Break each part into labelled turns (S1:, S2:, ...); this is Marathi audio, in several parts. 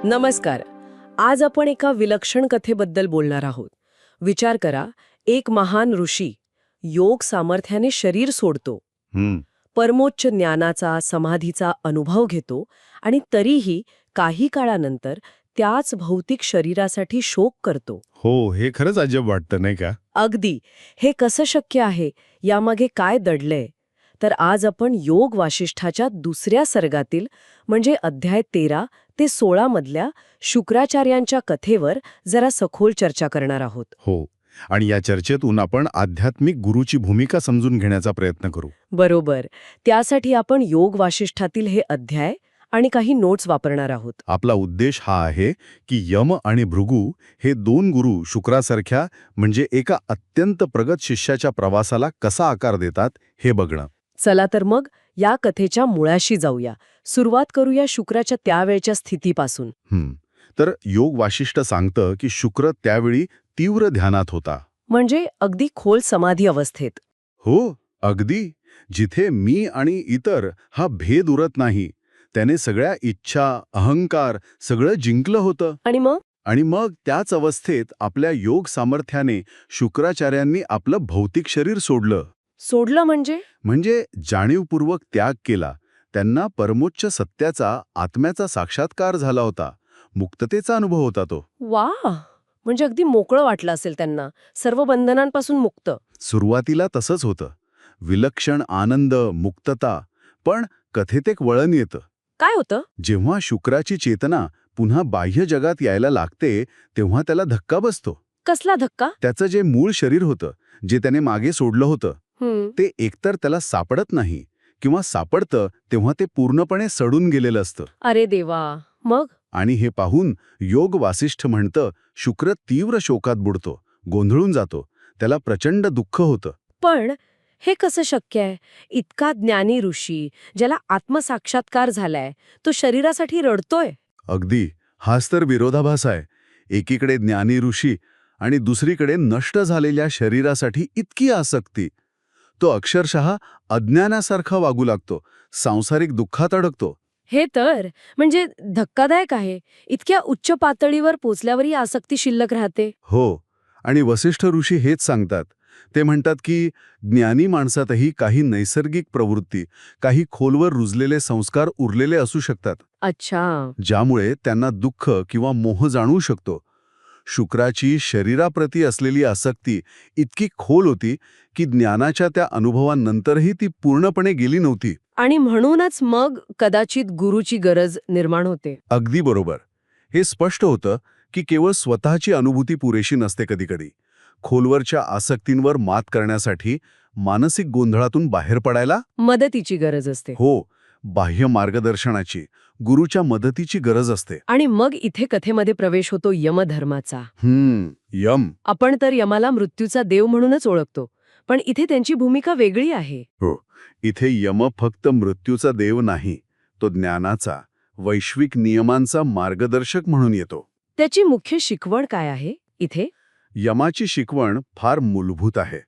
S1: नमस्कार. आज आपण एका विलक्षण कथेबद्दल बोलणार आहोत. विचार करा, एक महान ऋषी योग सामर्थ्याने शरीर सोडतो,
S2: हम्म.
S1: परमोच्च ज्ञानाचा समाधीचा अनुभव घेतो आणि तरीही काही काळानंतर त्याच भौतिक शरीरासाठी शोक करतो.
S2: हो, हे खरंच अजब वाटतं नाही का?
S1: अगदी. हे कसं शक्य आहे, यामागे काय दडलंय? तर आज आपण योग वासिष्ठाच्या दुसऱ्या सर्गातील म्हणजे अध्याय 13 ते 16 मधल्या शुक्राचार्यांच्या कथेवर जरा सखोल चर्चा करणार आहोत.
S2: हो. आणि या चर्चेतून आपण आध्यात्मिक गुरुची भूमिका समजून घेण्याचा प्रयत्न करू.
S1: बरोबर. त्यासाठी आपण योग वासिष्ठातील हे अध्याय आणि काही नोट्स वापरणार आहोत.
S2: आपला उद्देश हा आहे की यम आणि भृगु हे दोन गुरु शुक्रासारख्या म्हणजे एका अत्यंत प्रगत शिष्याच्या प्रवासाला कसा आकार देतात हे बघणं.
S1: चला तर मग या कथेच्या मुळाशी जाऊया. सुरुवात करूया शुक्राच्या त्यावेळच्या स्थितीपासून.
S2: तर योग वासिष्ठ सांगतं की शुक्र त्यावेळी तीव्र ध्यानात होता.
S1: म्हणजे अगदी खोल समाधी अवस्थेत.
S2: हो, अगदी. जिथे मी आणि इतर हा भेद उरत नाही. त्याने सगळ्या इच्छा, अहंकार सगळं जिंकलं होतं. आणि मग त्याच अवस्थेत आपल्या योग सामर्थ्याने शुक्राचार्यांनी आपलं भौतिक शरीर सोडलं.
S1: सोडलं
S2: म्हणजे जाणीवपूर्वक त्याग केला. त्यांना परमोच्च सत्याचा, आत्म्याचा साक्षात्कार झाला होता. मुक्ततेचा अनुभव होता तो.
S1: वा, म्हणजे अगदी मोकळं वाटलं असेल त्यांना, सर्व बंधनांपासून मुक्त.
S2: सुरुवातीला तसंच होतं. विलक्षण आनंद, मुक्तता. पण कथेत एक वळण येतं.
S1: काय होतं?
S2: जेव्हा शुक्राची चेतना पुन्हा बाह्य जगात यायला लागते तेव्हा त्याला धक्का बसतो.
S1: कसला धक्का?
S2: त्याचं जे मूळ शरीर होतं, जे त्याने मागे सोडलं होतं, ते एकतर त्याला सापडत नाही किंवा सापडतं तेव्हा ते पूर्णपणे सडून गेलेलं असतं.
S1: अरे देवा. मग?
S2: आणि हे पाहून योग वासिष्ठ म्हणतं, शुक्र तीव्र शोकात बुडतो, गोंधळून जातो. त्याला प्रचंड दुःख होतं.
S1: पण हे कसं शक्य आहे? इतका ज्ञानी ऋषी, ज्याला आत्मसाक्षात्कार झालाय, तो शरीरासाठी रडतोय.
S2: अगदी. हाच तर विरोधाभास आहे. एकीकडे ज्ञानी ऋषी आणि दुसरीकडे नष्ट झालेल्या शरीरासाठी इतकी आसक्ती. तो अक्षरशः अज्ञानासारखा वागू लागतो, सांसारिक दुःखात अडकतो.
S1: हे तर म्हणजे धक्कादायक आहे. इतक्या उच्च पातळीवर पोचल्यावरही आसक्ती शिल्लक राहते.
S2: हो. आणि वसिष्ठ ऋषी हेच सांगतात. ते म्हणतात की ज्ञानी माणसातही काही नैसर्गिक प्रवृत्ती, काही खोलवर रुजलेले संस्कार उरलेले असू शकतात.
S1: अच्छा.
S2: ज्यामुळे त्यांना दुःख किंवा मोह जाणवू शकतो. शुक्राची शरीराप्रती असलेली आसक्ती इतकी खोल होती की ज्ञानाच्या त्या अनुभवांनंतरही ती पूर्णपणे गेली नव्हती.
S1: आणि म्हणूनच मग कदाचित गुरुची गरज निर्माण होते.
S2: अगदी बरोबर. हे स्पष्ट होतं की केवळ स्वतःची अनुभूती पुरेशी नसते. कधीकधी खोलवरच्या आसक्तींवर मात करण्यासाठी मानसिक गोंधळातून बाहेर पडायला
S1: मदतीची गरज असते.
S2: हो, बाह्य मार्गदर्शनाची, गुरुच्या मदतीची गरज असते.
S1: आणि मग इथे कथेमध्ये प्रवेश होतो यमधर्माचा.
S2: यम.
S1: आपण तर यमाला मृत्यूचा देव म्हणूनच ओळखतो, पण इथे त्यांची भूमिका वेगळी आहे.
S2: हो, इथे यम फक्त मृत्यूचा देव नाही, तो ज्ञानाचा, वैश्विक नियमांचा मार्गदर्शक म्हणून येतो.
S1: त्याची मुख्य शिकवण काय आहे इथे?
S2: यमाची शिकवण फार मूलभूत आहे.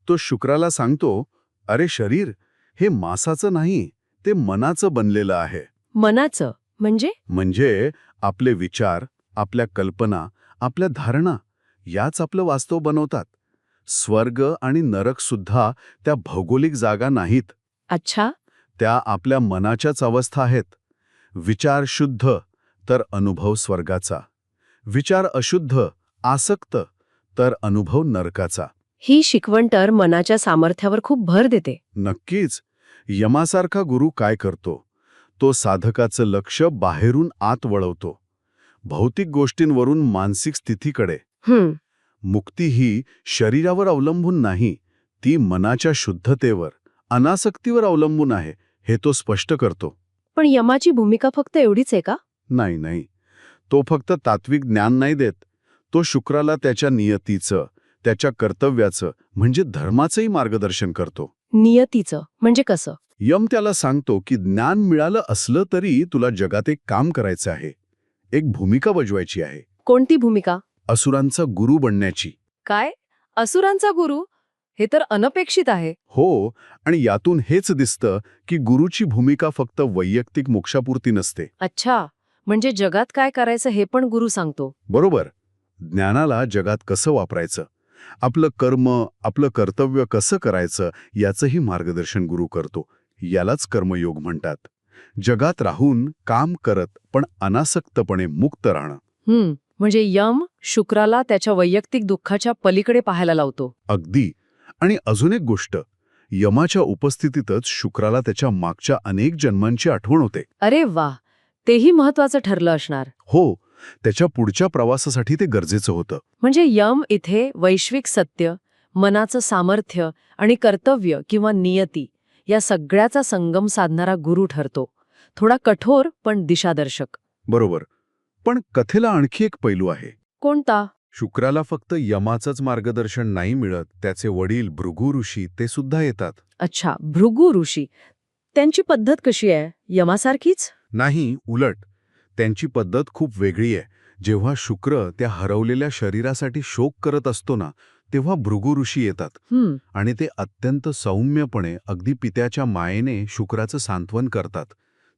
S2: तो शुक्राला सांगतो, अरे शरीर हे मांसाचं नाही, ते मनाचं बनलेलं आहे.
S1: मनाचं
S2: म्हणजे आपले विचार, आपल्या कल्पना, आपल्या धारणा याच आपलं वास्तव बनवतात. स्वर्ग आणि नरक सुद्धा त्या भौगोलिक जागा नाहीत.
S1: अच्छा.
S2: त्या आपल्या मनाच्याच अवस्था आहेत. विचार शुद्ध तर अनुभव स्वर्गाचा, विचार अशुद्ध, आसक्त तर अनुभव नरकाचा.
S1: ही शिकवण तर मनाच्या सामर्थ्यावर खूप भर देते.
S2: नक्कीच. यमासारखा गुरु काय करतो? तो साधकाचं लक्ष बाहेरून आत वळवतो, भौतिक गोष्टींवरून मानसिक स्थितीकडे. मुक्ती ही शरीरावर अवलंबून नाही, ती मनाच्या शुद्धतेवर, अनासक्तीवर अवलंबून आहे, हे तो स्पष्ट करतो.
S1: पण यमाची भूमिका फक्त एवढीच आहे का?
S2: नाही. तो फक्त तात्विक ज्ञान नाही देत. तो शुक्राला त्याच्या नियतीचं, त्याच्या कर्तव्याचं म्हणजे धर्माचंही मार्गदर्शन करतो.
S1: नियतीचं म्हणजे कसं?
S2: यम त्याला सांगतो की ज्ञान मिळालं असलं तरी तुला जगात एक काम करायचं आहे, एक भूमिका बजवायची आहे.
S1: कोणती भूमिका?
S2: असुरांचा गुरु बनण्याची.
S1: काय? असुरांचा गुरु? हे तर अनपेक्षित आहे.
S2: हो, आणि यातून हेच दिसतं की गुरुची भूमिका फक्त वैयक्तिक मोक्षापुरती नसते.
S1: अच्छा, म्हणजे जगात काय करायचं हे पण गुरु सांगतो.
S2: बरोबर. ज्ञानाला जगात कसं वापरायचं, आपलं कर्म, आपलं कर्तव्य कसं करायचं याचंही मार्गदर्शन गुरु करतो. यालाच कर्मयोग म्हणतात. जगात राहून काम करत पण अनासक्तपणे मुक्त राहणं.
S1: म्हणजे यम शुक्राला त्याच्या वैयक्तिक दुःखाच्या पलीकडे पाहायला लावतो.
S2: अगदी. आणि अजून एक गोष्ट, यमाच्या उपस्थितीतच शुक्राला त्याच्या मागच्या अनेक जन्मांची आठवण होते.
S1: अरे वा, तेही महत्वाचं ठरलं असणार.
S2: हो, त्याच्या पुढच्या प्रवासासाठी ते गरजेचं होतं.
S1: म्हणजे यम इथे वैश्विक सत्य, मनाचं सामर्थ्य आणि कर्तव्य किंवा नियती या सगळ्याचा संगम साधणारा गुरु ठरतो. थोडा कठोर पण दिशादर्शक.
S2: बरोबर. पण कथेला आणखी एक पैलू आहे.
S1: कोणता?
S2: शुक्राला फक्त यमाचंच मार्गदर्शन नाही मिळत, त्याचे वडील भृगु ऋषी ते सुद्धा येतात.
S1: अच्छा, भृगु ऋषी. त्यांची पद्धत कशी आहे? यमासारखीच?
S2: नाही, उलट. त्यांची पद्धत खूप वेगळी आहे. जेव्हा शुक्र त्या हरवलेल्या शरीरासाठी शोक करत असतो ना, तेव्हा भृगु ऋषी येतात आणि ते अत्यंत सौम्यपणे अगदी पित्याच्या मायेने शुक्राचं सांत्वन करतात.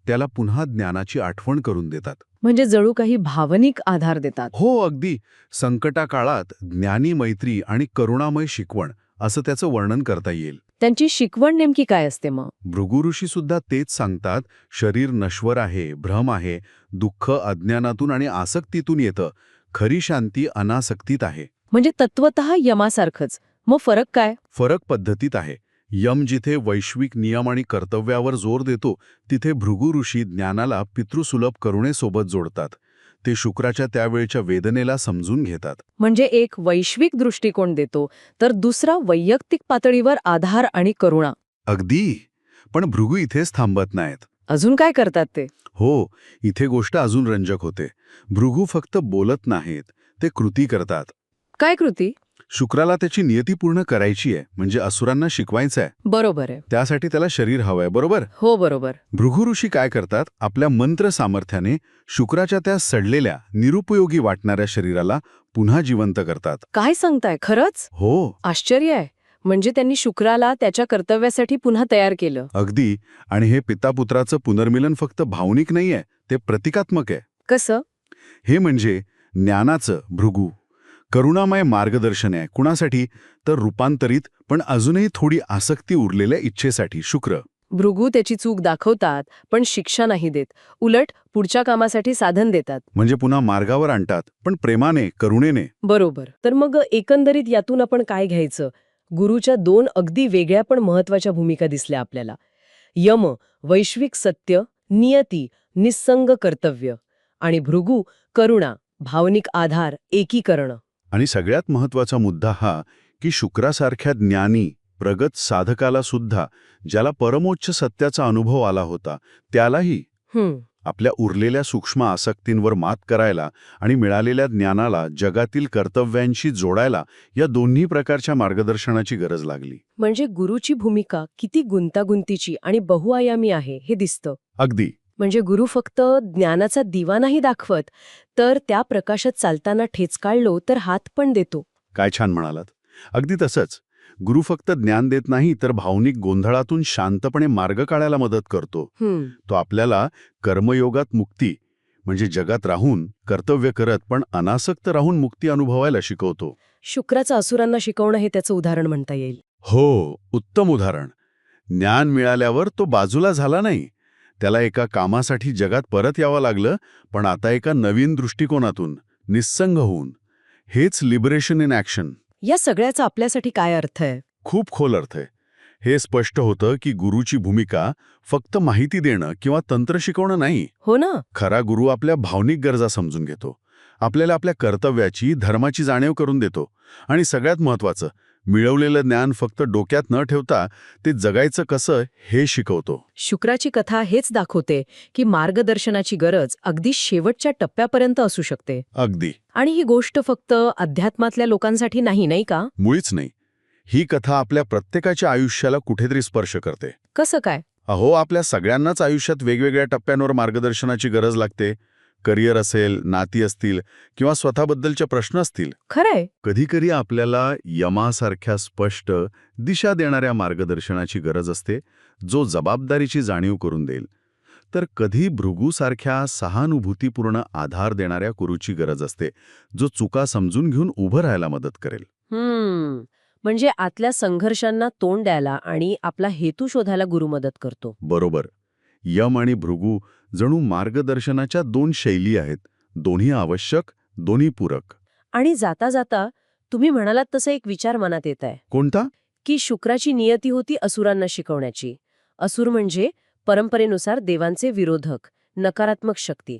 S2: त्याला पुन्हा ज्ञानाची आठवण करून देतात.
S1: म्हणजे जणू काही भावनिक आधार देतात.
S2: हो, अगदी. संकटाकाळात ज्ञानी मैत्री आणि करुणामय शिकवण असं त्याचं वर्णन करता येईल.
S1: त्यांची शिकवण नेमकी काय असते मग?
S2: भृगु ऋषी सुद्धा तेच सांगतात. शरीर नश्वर आहे, भ्रम आहे, दुःख अज्ञानातून आणि आसक्तीतून येतं. खरी शांती अनासक्तीत आहे.
S1: म्हणजे तत्वतः यमासारखंच. मग फरक काय?
S2: फरक पद्धतीत आहे. यम जिथे वैश्विक नियम आणि कर्तव्यावर जोर देतो, तिथे भृगु ऋषी ज्ञानाला पितृसुलभ करुणेसोबत जोडतात. ते शुक्राच्या त्यावेळच्या वेदनेला समजून घेतात.
S1: म्हणजे एक वैश्विक दृष्टिकोन देतो, तर दुसरा वैयक्तिक पातळीवर आधार आणि करुणा.
S2: अगदी. पण भृगु इथेच थांबत नाहीत.
S1: अजून काय करतात ते?
S2: हो, इथे गोष्ट अजून रंजक होते. भृगु फक्त बोलत नाहीत, ते कृती करतात.
S1: काय कृती?
S2: शुक्राला त्याची नियती पूर्ण करायची आहे, म्हणजे असुरांना शिकवायचं आहे.
S1: बरोबर आहे.
S2: त्यासाठी त्याला शरीर हवंय, बरोबर?
S1: हो, बरोबर.
S2: भृगु ऋषी काय करतात? आपल्या मंत्र सामर्थ्याने शुक्राच्या त्या सडलेल्या, निरुपयोगी वाटणाऱ्या शरीराला पुन्हा जिवंत करतात.
S1: काय सांगताय? खरंच?
S2: हो,
S1: आश्चर्य आहे. म्हणजे त्यांनी शुक्राला त्याच्या कर्तव्यासाठी पुन्हा तयार केलं.
S2: अगदी. आणि हे पितापुत्राचं पुनर्मिलन फक्त भावनिक नाहीये, ते प्रतिकात्मक आहे.
S1: कसं?
S2: हे म्हणजे ज्ञानाचं भृगु, करुणामय मार्गदर्शन आहे. कुणासाठी? तर रूपांतरित पण अजूनही थोडी आसक्ती उरलेल्या इच्छेसाठी शुक्र.
S1: भृगु त्याची चूक दाखवतात, पण शिक्षा नाही देत. उलट पुढच्या कामासाठी साधन देतात.
S2: म्हणजे पुन्हा मार्गावर आणतात, पण प्रेमाने, करुणेने.
S1: बरोबर. तर मग एकंदरीत यातून आपण काय घ्यायचं? गुरुच्या दोन अगदी वेगळ्या पण महत्वाच्या भूमिका दिसल्या आपल्याला. यम, वैश्विक सत्य, नियती, निस्संग कर्तव्य. आणि भृगु, करुणा, भावनिक आधार, एकीकरण.
S2: आणि सगळ्यात महत्वाचा मुद्दा हा की शुक्रासारख्या ज्ञानी, प्रगत साधकाला सुद्धा, ज्याला परमोच्च सत्याचा अनुभव आला होता, त्यालाही आपल्या उरलेल्या सूक्ष्म आसक्तींवर मात करायला आणि मिळालेल्या ज्ञानाला जगातील कर्तव्यांशी जोडायला या दोन्ही प्रकारच्या मार्गदर्शनाची गरज लागली.
S1: म्हणजे गुरुची भूमिका किती गुंतागुंतीची आणि बहुआयामी आहे हे दिसतं.
S2: अगदी.
S1: म्हणजे गुरु फक्त ज्ञानाचा दिवा नाही दाखवत, तर त्या प्रकाशात चालताना ठेचकाळलो तर हात पण देतो.
S2: काय छान म्हणालात. अगदी तसंच. गुरु फक्त ज्ञान देत नाही, तर भावनिक गोंधळातून शांतपणे मार्ग काढायला मदत करतो. तो आपल्याला कर्मयोगात मुक्ती, म्हणजे जगात राहून कर्तव्य करत पण अनासक्त राहून मुक्ती अनुभवायला शिकवतो.
S1: शुक्राचं असुरांना शिकवणं हे त्याचं उदाहरण म्हणता येईल.
S2: हो, उत्तम उदाहरण. ज्ञान मिळाल्यावर तो बाजूला झाला नाही. त्याला एका कामासाठी जगात परत यावं लागलं, पण आता एका नवीन दृष्टिकोनातून, निस्संग होऊन. हेच लिबरेशन इन ॲक्शन.
S1: या सगळ्याचा आपल्यासाठी काय अर्थ आहे?
S2: खूप खोल अर्थ आहे. हे स्पष्ट होतं की गुरुची भूमिका फक्त माहिती देणं किंवा तंत्र शिकवणं नाही.
S1: हो ना.
S2: खरा गुरु आपल्या भावनिक गरजा समजून घेतो, आपल्याला आपल्या कर्तव्याची, धर्माची जाणीव करून देतो आणि सगळ्यात महत्त्वाचं, मिळवलेलं ज्ञान फक्त डोक्यात न ठेवता ते जगायचं कसं हे शिकवतो.
S1: शुक्राची कथा हेच दाखवते की मार्गदर्शनाची गरज अगदी शेवटच्या टप्प्यापर्यंत असू शकते.
S2: अगदी.
S1: आणि ही गोष्ट फक्त अध्यात्मातल्या लोकांसाठी नाही, नाही का?
S2: मुळीच नाही. ही कथा आपल्या प्रत्येकाच्या आयुष्याला कुठेतरी स्पर्श करते.
S1: कसं काय?
S2: अहो, आपल्या सगळ्यांनाच आयुष्यात वेगवेगळ्या टप्प्यांवर मार्गदर्शनाची गरज लागते. करिअर असेल, नाती असतील किंवा स्वतःबद्दलचे प्रश्न असतील.
S1: खरंय.
S2: कधीकधी आपल्याला यमासारख्या स्पष्ट दिशा देणाऱ्या मार्गदर्शनाची गरज असते, जो जबाबदारीची जाणीव करून देईल. तर कधी भृगूसारख्या सहानुभूतीपूर्ण आधार देणाऱ्या गुरूची गरज असते, जो चुका समजून घेऊन उभं राहायला मदत करेल.
S1: म्हणजे आतल्या संघर्षांना तोंड द्यायला आणि आपला हेतू शोधायला गुरु मदत करतो.
S2: बरोबर. यम आणि भृगू जणू मार्गदर्शनाच्या दोन शैली आहेत, दोन्ही आवश्यक, दोन्ही पूरक.
S1: आणि जाता जाता तुम्ही म्हणालात तसं एक विचार मनात येत आहे
S2: कोणता?
S1: की शुक्राची नियती होती असुरांना शिकवण्याची. असुर म्हणजे परंपरेनुसार देवांचे विरोधक, नकारात्मक शक्ती.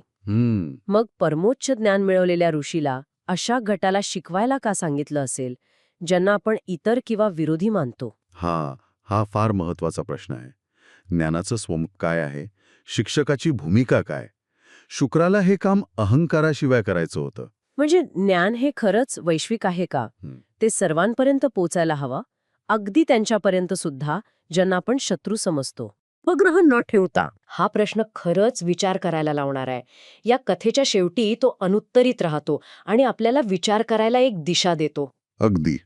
S1: मग परमोच्च ज्ञान मिळवलेल्या ऋषीला अशा गटाला शिकवायला का सांगितलं असेल, ज्यांना आपण इतर किंवा विरोधी मानतो?
S2: हा फार महत्वाचा प्रश्न आहे. ज्ञानाचं स्वरूप काय आहे? शिक्षकाची भूमिका काय? शुक्राला हे काम अहंकाराशिवाय करायचं होतं.
S1: म्हणजे ज्ञान हे खरंच वैश्विक आहे का? ते सर्वांपर्यंत पोचायला हवा, अगदी त्यांच्यापर्यंत सुद्धा ज्यांना आपण शत्रू समजतो. उपग्रह न ठेवता हा प्रश्न खरंच विचार करायला लावणार आहे. या कथेच्या शेवटी तो अनुत्तरित राहतो आणि आपल्याला विचार करायला एक दिशा देतो.
S2: अगदी.